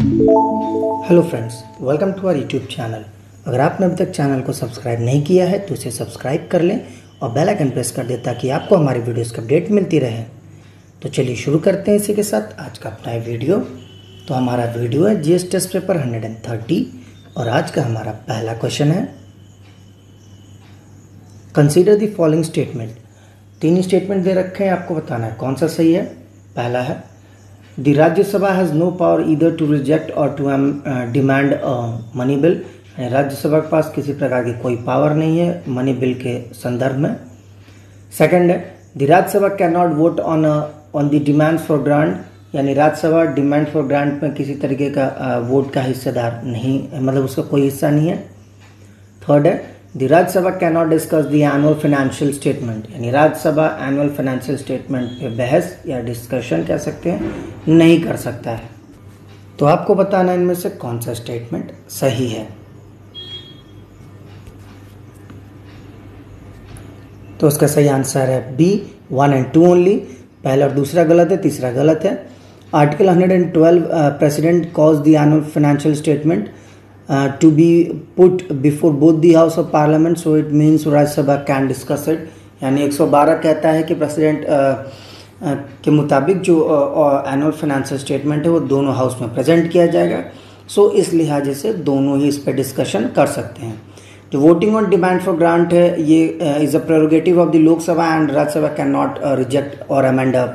Hello friends, welcome to our YouTube channel. अगर आपने अभी तक चैनल को सब्सक्राइब नहीं किया है तो इसे सब्सक्राइब कर लें और बेल आइकन प्रेस कर दें ताकि आपको हमारी वीडियोस की अपडेट मिलती रहे। तो चलिए शुरू करते हैं इसी के साथ आज का अपना वीडियो। तो हमारा वीडियो है जीएस टेस्ट पेपर 130 और आज का हमारा पहला क्वेश्चन है, consider the following statement. 3 statement दे रखे हैं, आपको बताना है कौन सा सही है। पहला है, The Rajya Sabha has no power either to reject or to demand a money bill। राज्य सभा के पास किसी प्रकार की कोई पावर नहीं है मनी बिल के संदर्भ में। सेकंड है, the राज्य सभा can not vote on the demand for grant, यानी राज्य सभा डिमांड फॉर ग्रांट में किसी तरीके का वोट का हिस्सेदार नहीं, मतलब उसका कोई हिस्सा नहीं है। थर्ड है, द राज्य सभा can not discuss the annual financial statement, यानी राज्य सभा एनुअल फाइनेंशियल स्टेटमेंट पे बहस या डिस्कशन कह सकते हैं नहीं कर सकता है। तो आपको बताना इनमें से कौन सा स्टेटमेंट सही है। तो उसका सही आंसर है बी, 1 and 2 ओनली। पहला और दूसरा गलत है, तीसरा गलत है। Article 112 president cause the annual financial statement to be put before both the house of parliament, so it means राज्य सभा can discuss it। यानी 112 कहता है कि प्रेसिडेंट के मुताबिक जो एनुअल फाइनेंशियल स्टेटमेंट है वो दोनों हाउस में प्रेजेंट किया जाएगा। सो इस लिहाजे से दोनों ही इस पर डिस्कशन कर सकते हैं। जो voting on demand for grant है ये is a prerogative of the Lok Sabha and Rajya Sabha can not reject और अमेंड अ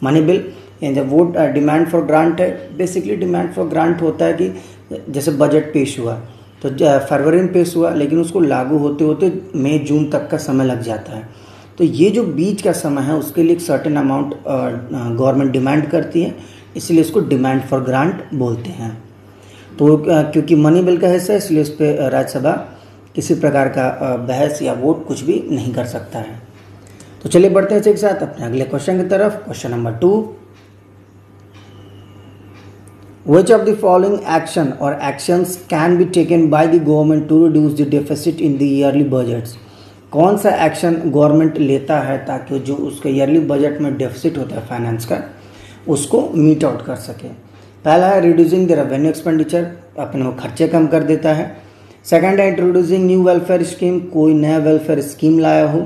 मनी बिल। जब वोट डिमांड फॉर ग्रांट है, बेसिकली डिमांड फॉर ग्रांट होता है कि जैसे बजट पेश हुआ तो फरवरी में पेश हुआ, लेकिन उसको लागू होते होते मई जून तक का समय लग जाता है। तो ये जो बीच का समय है उसके लिए एक सर्टेन अमाउंट गवर्नमेंट डिमांड करती है, इसलिए इसको डिमांड फॉर ग्रांट बोलते हैं। तो क्योंकि मनी बिल का हिस्सा है इसलिए इस पर राज्यसभा किसी प्रकार का बहस या वोट कुछ भी नहीं कर सकता है। तो चलिए बढ़ते हैं एक साथ अपने अगले क्वेश्चन की तरफ। Question number 2, Which of the following action or actions can be taken by the government to reduce the deficit in the yearly budgets? कौन सा एक्शन गवर्नमेंट लेता है ताकि जो उसके ईयरली बजट में डेफिसिट होता है फाइनेंस का उसको मीट आउट कर सके। पहला है रिड्यूसिंग द रेवेन्यू एक्सपेंडिचर, अपने वो खर्चे कम कर देता है। सेकंड है इंट्रोड्यूसिंग न्यू वेलफेयर स्कीम, कोई नया वेलफेयर स्कीम लाया हो।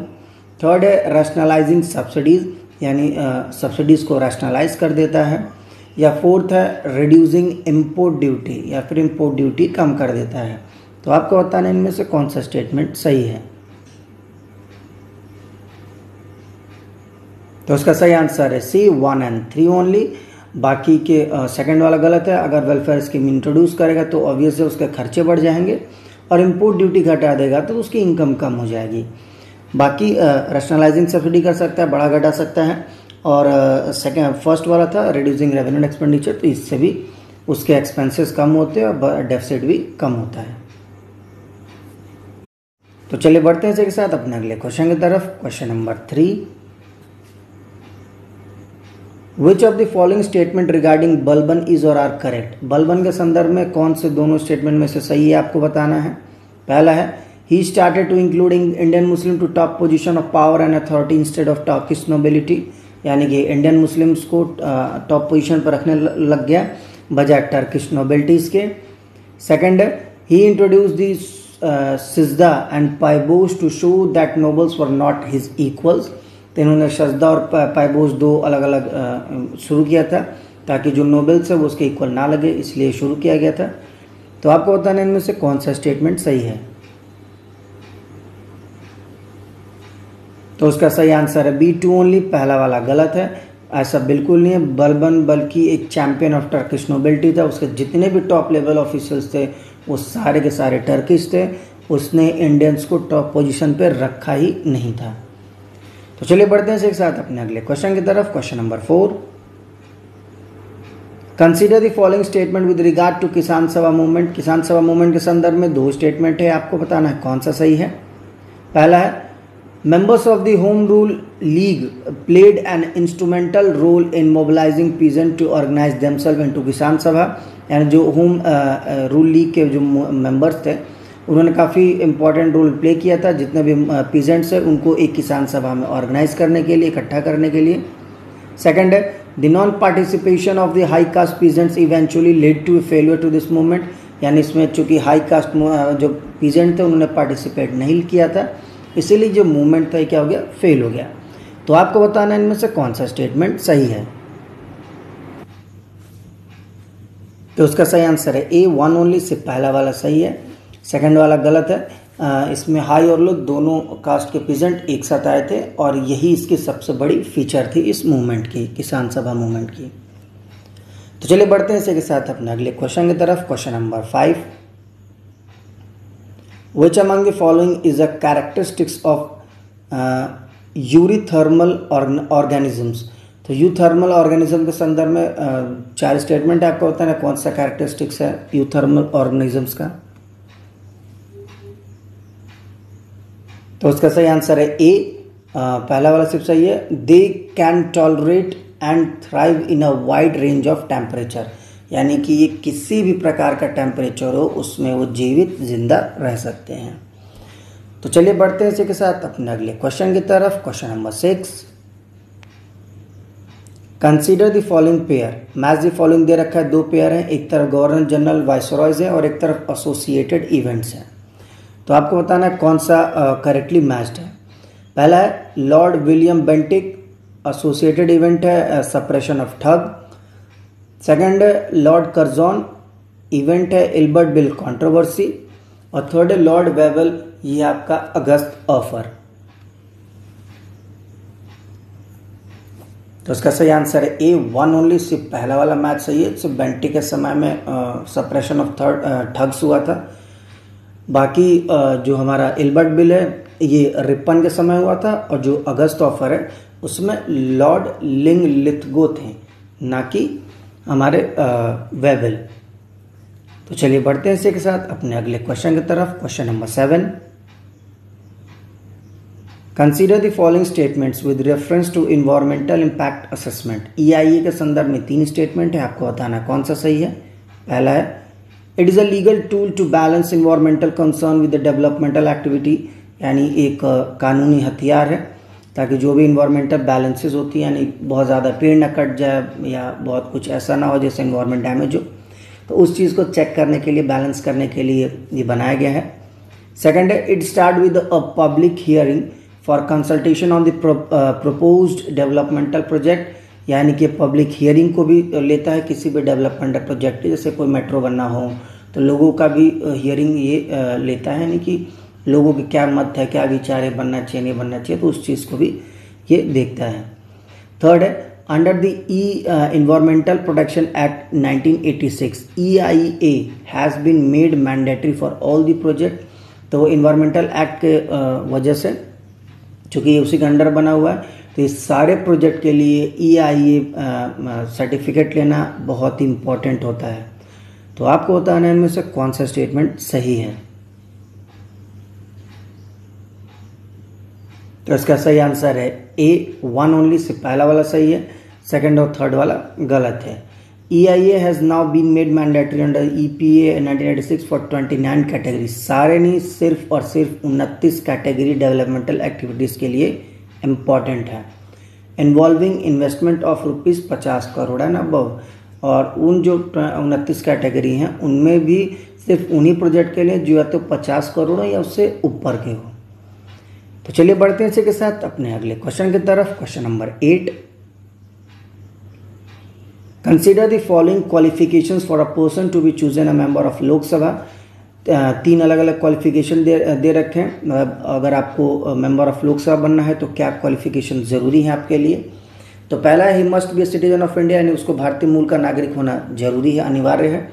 थर्ड है रैशनलाइजिंग सब्सिडीज, यानी सब्सिडीज को रैशनलाइज कर देता है। या फोर्थ है रिड्यूसिंग इम्पोर्ट ड्यूटी, या फिर इम्पोर्ट ड्यूटी कम कर देता है। तो आपको बताना इनमें से कौन सा स्टेटमेंट सही है। तो उसका सही आंसर है सी, 1 and 3 ओनली। बाकी के सेकंड वाला गलत है। अगर वेलफेयर स्कीम इंट्रोड्यूस करेगा तो ऑब्वियस है उसके खर्चे बढ़ जाएंगे, और इम्पोर्ट ड्यूटी घटा देगा तो उसकी इनकम कम हो जाएगी। बाकी रैशनलाइजिंग सब्सिडी कर सकता है, बढ़ा घटा सकता है। और सेकेंड फर्स्ट वाला था रिड्यूसिंग रेवेन्यू एक्सपेंडिचर, तो इससे भी उसके एक्सपेंसेस कम होते हैं और डेफिसिट भी कम होता है। तो चलिए बढ़ते हैं इसके साथ अपने अगले क्वेश्चन की तरफ। Question number 3, which of the following statement regarding Balban is और आर करेक्ट। बलबन के संदर्भ में कौन से दोनों स्टेटमेंट में से सही है आपको बताना है। पहला है, he started to including Indian Muslim to top position of power and authority instead of Turkish nobility, यानी कि इंडियन मुस्लिम्स को टॉप पोजीशन पर रखने लग गया बजाय टर्किश नोबेलिटीज के। सेकंड है, he introduce the sijda and paibos to show that nobles were not his equals. तो इन्होंने सजदा और पाइबोस दो अलग अलग शुरू किया था ताकि जो नोबल्स है वो उसके इक्वल ना लगे, इसलिए शुरू किया गया था। तो आपको बताना इनमें से कौन सा स्टेटमेंट सही है। तो उसका सही आंसर है बी, 2 ओनली। पहला वाला गलत है, ऐसा बिल्कुल नहीं है। बलबन बल्कि एक चैंपियन ऑफ टर्किश नोबेलिटी था, उसके जितने भी टॉप लेवल ऑफिशियल्स थे वो सारे के सारे टर्किश थे, उसने इंडियंस को टॉप पोजीशन पे रखा ही नहीं था। तो चलिए बढ़ते हैं एक साथ अपने अगले क्वेश्चन की तरफ। Question number 4, consider the following statement with regard to Kisan Sabha movement. किसान सभा मूवमेंट के संदर्भ में 2 स्टेटमेंट है, आपको बताना है कौन सा सही है। पहला है, members of the Home Rule League played an instrumental role in mobilizing peasants to organize themselves into किसान सभा, यानी जो होम रूल लीग के जो मेंबर्स थे उन्होंने काफ़ी इम्पोर्टेंट रोल प्ले किया था, जितने भी पीजेंट्स हैं उनको एक किसान सभा में ऑर्गेनाइज करने के लिए, इकट्ठा करने के लिए। सेकंड है, the non participation of the high caste peasants eventually led to a failure to this movement, यानी इसमें चूंकि हाई कास्ट जो पीजेंट थे उन्होंने पार्टिसिपेट नहीं किया था, इसीलिए जो मूवमेंट था क्या हो गया, फेल हो गया। तो आपको बताना है इनमें से कौन सा स्टेटमेंट सही है। तो उसका सही आंसर है ए, वन ओनली, से पहला वाला सही है, सेकंड वाला गलत है। इसमें हाई और लो दोनों कास्ट के पीजेंट एक साथ आए थे और यही इसकी सबसे बड़ी फीचर थी इस मूवमेंट की, किसान सभा मूवमेंट की। तो चलिए बढ़ते हैं इसी के साथ अपने अगले क्वेश्चन की तरफ। Question number 5, which among the following is a characteristics of eurythermal organisms. तो यूथर्मल ऑर्गेनिज्म के संदर्भ में 4 स्टेटमेंट आपको बताना कौन सा कैरेक्टरिस्टिक्स है यूथर्मल ऑर्गेनिजम्स का। तो उसका सही आंसर है ए, पहला वाला सिर्फ सही है। They can tolerate and thrive in a wide range of temperature, यानी कि ये किसी भी प्रकार का टेम्परेचर हो उसमें वो जीवित जिंदा रह सकते हैं। तो चलिए बढ़ते हैं इसी के साथ अपने अगले क्वेश्चन की तरफ। Question number 6, consider the following pair. Match the following दे रखा है, 2 पेयर हैं, एक तरफ गवर्नर जनरल वाइसरॉयज है और एक तरफ एसोसिएटेड इवेंट्स हैं। तो आपको बताना है कौन सा करेक्टली मैच्ड है। पहला है Lord William Bentinck, associated event है सप्रेशन ऑफ ठग। सेकंड है लॉर्ड कर्जॉन, इवेंट है इल्बर्ट बिल कंट्रोवर्सी। और थर्ड है लॉर्ड वेबल, ये आपका अगस्त ऑफर। तो इसका सही आंसर है ए, वन ओनली, सिर्फ पहला वाला मैच सही है। सिर्फ बेंटिक के समय में सप्रेशन ऑफ ठग्स हुआ था, बाकी जो हमारा इल्बर्ट बिल है ये रिपन के समय हुआ था और जो अगस्त ऑफर है उसमें लॉर्ड लिंग लिथगो थे, ना कि हमारे वेबल। तो चलिए बढ़ते हैं इसी के साथ अपने अगले क्वेश्चन की तरफ। Question number 7, consider the following statements with reference to environmental impact assessment. EIA के संदर्भ में 3 स्टेटमेंट है, आपको बताना कौन सा सही है। पहला है it is a legal tool to balance environmental concern with the developmental activity, यानी एक कानूनी हथियार है ताकि जो भी इन्वायरमेंटल बैलेंसेस होती हैं, यानी बहुत ज़्यादा पेड़ न कट जाए या बहुत कुछ ऐसा ना हो जैसे इन्वायरमेंट डैमेज हो, तो उस चीज़ को चेक करने के लिए, बैलेंस करने के लिए ये बनाया गया है। सेकंड है it start with a public hearing for consultation on the proposed developmental project, यानी कि पब्लिक हियरिंग को भी लेता है किसी भी डेवलपमेंट प्रोजेक्ट, जैसे कोई मेट्रो बनना हो तो लोगों का भी हियरिंग ये लेता है, यानी कि लोगों के क्या मत है, क्या विचार है, बनना चाहिए नहीं बनना चाहिए, तो उस चीज़ को भी ये देखता है। थर्ड है under the environmental protection act 1986 EIA has been made mandatory for all the project. तो इन्वायरमेंटल एक्ट के वजह से चूँकि उसी के अंडर बना हुआ है, तो इस सारे प्रोजेक्ट के लिए EIA सर्टिफिकेट लेना बहुत ही इम्पोर्टेंट होता है। तो आपको बताना है इनमें से कौन सा स्टेटमेंट सही है। तो इसका सही आंसर है ए, वन ओनली, से पहला वाला सही है, सेकंड और थर्ड वाला गलत है। EIA has now been made mandatory under EPA 1986 for 29 category. सारे नहीं, सिर्फ और सिर्फ 29 कैटेगरी डेवलपमेंटल एक्टिविटीज़ के लिए इम्पॉर्टेंट है, involving investment of ₹50 crore and above. और उन जो 29 कैटेगरी हैं उनमें भी सिर्फ उन्हीं प्रोजेक्ट के लिए जो या तो 50 करोड़ हो या उससे ऊपर के हो। तो चलिए बढ़ते हैं इसी के साथ अपने अगले क्वेश्चन की तरफ। Question number 8, consider the following qualifications for a person to be chosen a member of Lok Sabha. 3 अलग अलग क्वालिफिकेशन दे रखे हैं, मतलब अगर आपको मेंबर ऑफ लोकसभा बनना है तो क्या क्वालिफिकेशन ज़रूरी है आपके लिए। तो पहला है he must be a citizen of India, यानी उसको भारतीय मूल का नागरिक होना जरूरी है, अनिवार्य है।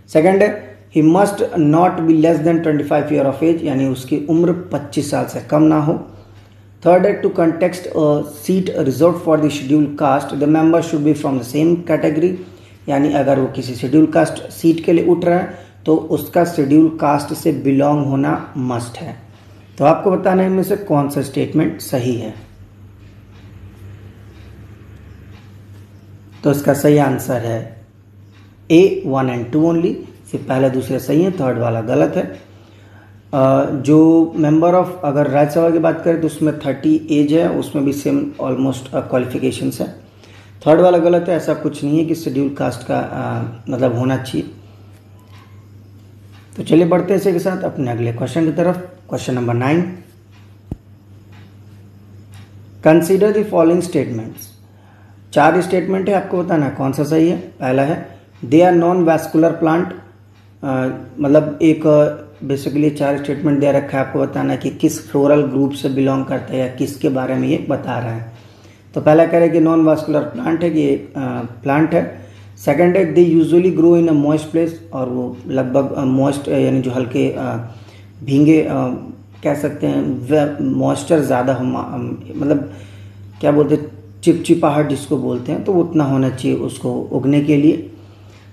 सेकंड है he must not be less than 25 year of age, यानी उसकी उम्र 25 साल से कम ना हो। थर्ड है to contest seat reserved for the scheduled caste, the member should be from the same category, यानी अगर वो किसी शेड्यूल कास्ट सीट के लिए उठ रहा है तो उसका शेड्यूल कास्ट से बिलोंग होना मस्ट है। तो आपको बताना है इनमें से कौन सा स्टेटमेंट सही है। तो इसका सही आंसर है ए, 1 और 2 ओनली, सिर्फ पहले दूसरे सही है, थर्ड वाला गलत है। जो मेंबर ऑफ, अगर राज्यसभा की बात करें तो उसमें 30 एज है, उसमें भी सेम ऑलमोस्ट क्वालिफिकेशंस है। थर्ड वाला गलत है, ऐसा कुछ नहीं है कि शेड्यूल कास्ट का मतलब होना चाहिए। तो चलिए बढ़ते हैं इसी के साथ अपने अगले क्वेश्चन की तरफ। Question number 9, consider the following statements. 4 statement है, आपको बताना है कौन सा सही है। पहला है they are non vascular plant, मतलब एक बेसिकली 4 स्टेटमेंट दे रखा है, आपको बताना है कि किस फ्लोरल ग्रुप से बिलोंग करता है या किसके बारे में ये बता रहा है। तो पहला कह रहे हैं कि नॉन वैस्कुलर प्लांट है, कि ये प्लांट है। सेकंड है they usually grow in a moist place, और वो लगभग मॉइस्ट यानी जो हल्के भींगे कह सकते हैं, मॉइस्चर ज़्यादा मतलब क्या बोलते हैं, चिपचिपाहट जिसको बोलते हैं, तो उतना होना चाहिए उसको उगने के लिए।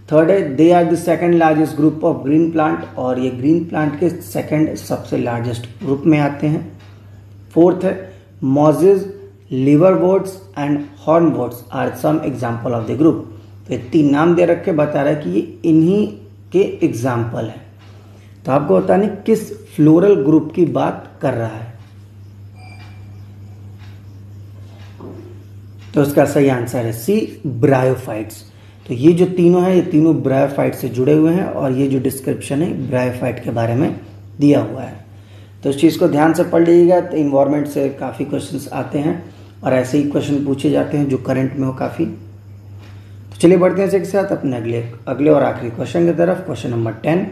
थर्ड है they are the second largest group of green plant, और ये ग्रीन प्लांट के सेकंड सबसे लार्जेस्ट ग्रुप में आते हैं। फोर्थ है mosses, liverworts and hornworts are some example of the group. तो 3 नाम दे रखे, बता रहा है कि ये इन्हीं के एग्जाम्पल है। तो आपको बताने किस फ्लोरल ग्रुप की बात कर रहा है। तो इसका सही आंसर है सी, ब्रायोफाइट्स। तो ये जो तीनों हैं, ये तीनों ब्रायोफाइट से जुड़े हुए हैं, और ये जो डिस्क्रिप्शन है ब्रायोफाइट के बारे में दिया हुआ है। तो इस चीज़ को ध्यान से पढ़ लीजिएगा। तो इन्वायरमेंट से काफ़ी क्वेश्चंस आते हैं, और ऐसे ही क्वेश्चन पूछे जाते हैं जो करंट में हो काफ़ी। तो चलिए बढ़ते हैं इसके साथ अपने अगले और आखिरी क्वेश्चन की तरफ। Question number 10,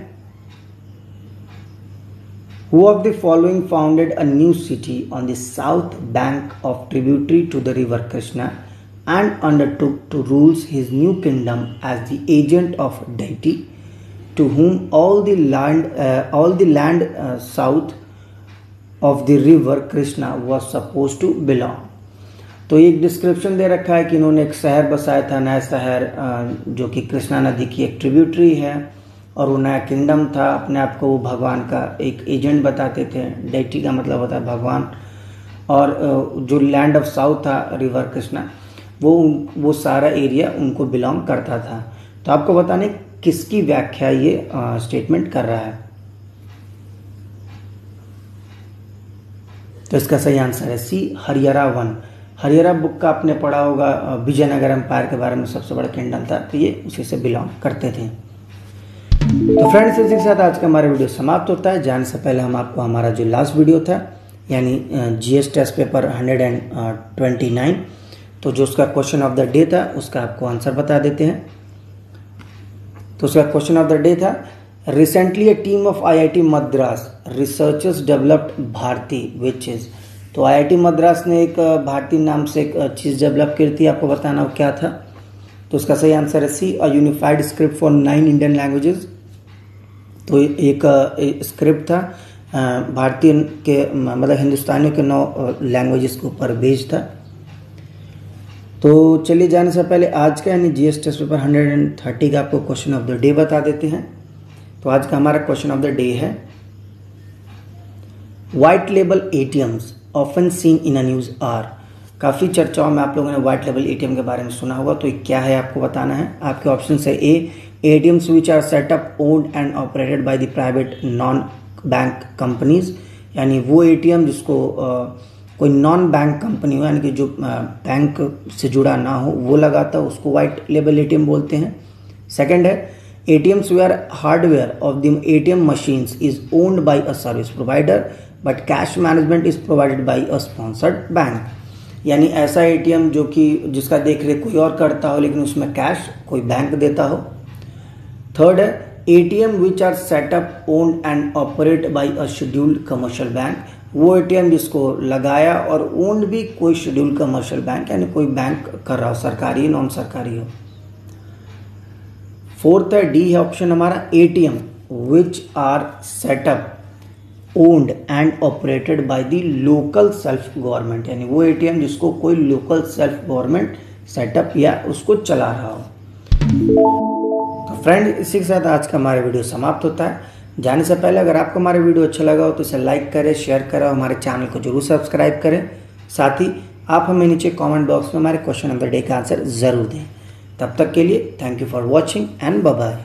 Who of the following founded a new city on the south bank of tributary to the river Krishna and undertook to rule his new kingdom as the agent of deity to whom all the land south of the river Krishna was supposed to belong? तो एक description दे रखा है कि इन्होंने एक शहर बसाया था, नया शहर जो कि कृष्णा नदी की एक ट्रिब्यूटरी है, और वो नया किंगडम था। अपने आप को वो भगवान का एक एजेंट बताते थे, डेटी का मतलब होता है भगवान। और जो लैंड ऑफ साउथ था रिवर कृष्णा, वो सारा एरिया उनको बिलोंग करता था। तो आपको बताने किसकी व्याख्या ये स्टेटमेंट कर रहा है। तो इसका सही आंसर है सी, हरियारा 1। हरियारा बुक का आपने पढ़ा होगा, विजयनगर एम्पायर के बारे में, सबसे बड़ा किंगडम था, तो ये उसी से बिलोंग करते थे। तो फ्रेंड्स, इसी के साथ आज का हमारा वीडियो समाप्त होता है। जाने से पहले हम आपको हमारा जो लास्ट वीडियो था, यानी जीएस टेस्ट पेपर 129, तो जो उसका क्वेश्चन ऑफ द डे था उसका आपको आंसर बता देते हैं। तो उसका क्वेश्चन ऑफ द डे था, recently a team of IIT Madras researchers developed Bharati which is. तो आईआईटी मद्रास ने एक भारती नाम से एक चीज़ डेवलप की थी, आपको बताना वो क्या था। तो उसका सही आंसर है C, a unified script for 9 Indian languages. तो एक स्क्रिप्ट था भारतीय के मतलब हिंदुस्तानियों के 9 लैंग्वेजेस के ऊपर बेस्ड था। तो चलिए जाने से पहले आज का यानी जीएस टेस्ट पेपर 130 का आपको क्वेश्चन ऑफ द डे बता देते हैं। तो आज का हमारा क्वेश्चन ऑफ द डे है, white label ATMs often seen in a news are. काफ़ी चर्चाओं में आप लोगों ने व्हाइट लेबल एटीएम के बारे में सुना होगा, तो ये क्या है आपको बताना है। आपके ऑप्शन है A, ATMs which are setup owned and operated by the private non bank companies, यानी वो एटीएम जिसको कोई नॉन बैंक कंपनी हो, यानी कि जो बैंक से जुड़ा ना हो, वो लगाता है, उसको व्हाइट लेबल एटीएम बोलते हैं। सेकंड है ATMs where hardware of the ATM machines is owned by a service provider but cash management is provided by a sponsored bank, यानी ऐसा एटीएम जो कि जिसका देख रेख कोई और करता हो लेकिन उसमें कैश कोई बैंक देता हो। थर्ड है ATM which are setup owned and operated by a scheduled commercial bank, वो एटीएम जिसको लगाया और ओन्ड भी कोई शेड्यूल्ड कमर्शियल बैंक, यानी कोई बैंक कर रहा हो, सरकारी नॉन सरकारी हो। फोर्थ है डी है ऑप्शन हमारा, ATM which are setup owned and operated by the local self government, यानी वो एटीएम जिसको कोई लोकल सेल्फ गवर्नमेंट सेटअप या उसको चला रहा हो। तो फ्रेंड, इसी के साथ आज का हमारा वीडियो समाप्त होता है। जाने से पहले अगर आपको हमारा वीडियो अच्छा लगा हो तो इसे लाइक करें, शेयर करें, हमारे चैनल को जरूर सब्सक्राइब करें। साथ ही आप हमें नीचे कमेंट बॉक्स में हमारे क्वेश्चन ऑफ द डे का आंसर जरूर दें। तब तक के लिए thank you for watching and bye bye.